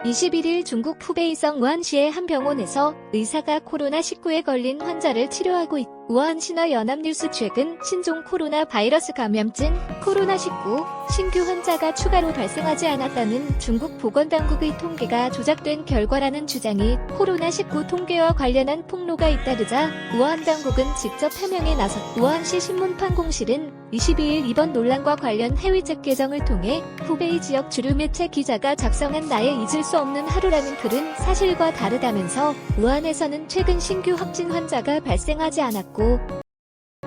21일 중국 후베이성 우한시의 한 병원에서 의사가 코로나19에 걸린 환자를 치료하고 있다. 우한 신화 연합뉴스 최근 신종 코로나 바이러스 감염증 코로나19 신규 환자가 추가로 발생하지 않았다는 중국 보건당국의 통계가 조작된 결과라는 주장이 코로나19 통계와 관련한 폭로가 잇따르자 우한 당국은 직접 해명에 나섰다. 우한시 신문판 공실은 22일 이번 논란과 관련 해외책 계정을 통해 후베이 지역 주류 매체 기자가 작성한 나의 잊을 수 없는 하루라는 글은 사실과 다르다면서 우한에서는 최근 신규 확진 환자가 발생하지 않았고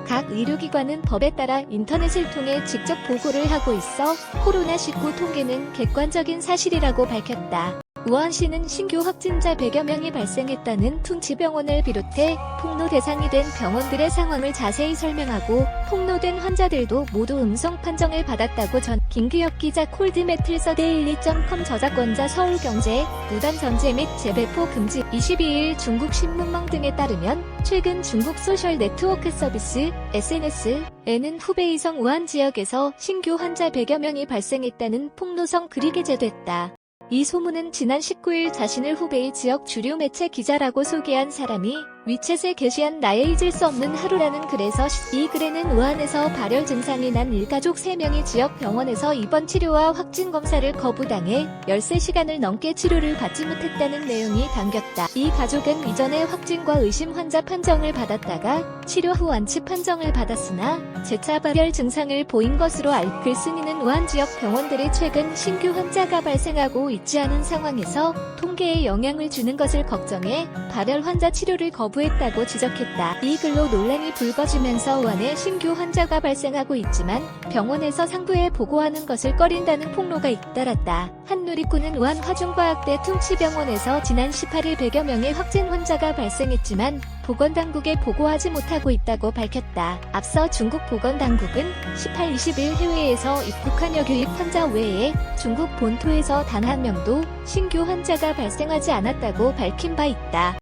각 의료기관은 법에 따라 인터넷을 통해 직접 보고를 하고 있어 코로나19 통계는 객관적인 사실이라고 밝혔다. 우한시는 신규 확진자 100여 명이 발생했다는 퉁치병원을 비롯해 폭로 대상이 된 병원들의 상황을 자세히 설명하고 폭로된 환자들도 모두 음성 판정을 받았다고 전. 김기혁 기자 콜드메틀서 데일리.com 저작권자 서울경제 무단 전제 및 재배포 금지 22일 중국 신문망 등에 따르면 최근 중국 소셜 네트워크 서비스 SNS에는 후베이성 우한 지역에서 신규 환자 100여 명이 발생했다는 폭로성 글이 게재됐다. 이 소문은 지난 19일 자신을 후베이 지역 주류 매체 기자라고 소개한 사람이 위챗에 게시한 나의 잊을 수 없는 하루라는 글에서 이 글에는 우한에서 발열 증상이 난 일가족 3명이 지역 병원에서 입원 치료와 확진 검사를 거부당해 13시간을 넘게 치료를 받지 못했다는 내용이 담겼다. 이 가족은 이전에 확진과 의심 환자 판정을 받았다가 치료 후 완치 판정을 받았으나 재차 발열 증상을 보인 것으로 글쓴이는 우한 지역 병원들이 최근 신규 환자가 발생하고 있지 않은 상황에서 통계에 영향을 주는 것을 걱정해 발열 환자 치료를 거부했다고 지적했다. 이 글로 논란이 불거지면서 우한에 신규 환자가 발생하고 있지만 병원에서 상부에 보고하는 것을 꺼린다는 폭로가 잇따랐다. 한 누리꾼은 우한 화중과학대 퉁치병원에서 지난 18일 100여 명의 확진 환자가 발생했지만 보건당국에 보고하지 못하고 있다고 밝혔다. 앞서 중국 보건당국은 18, 20일 해외에서 입국한 여교입 환자 외에 중국 본토에서 단 한 명도 신규 환자가 발생하지 않았다고 밝힌 바 있다.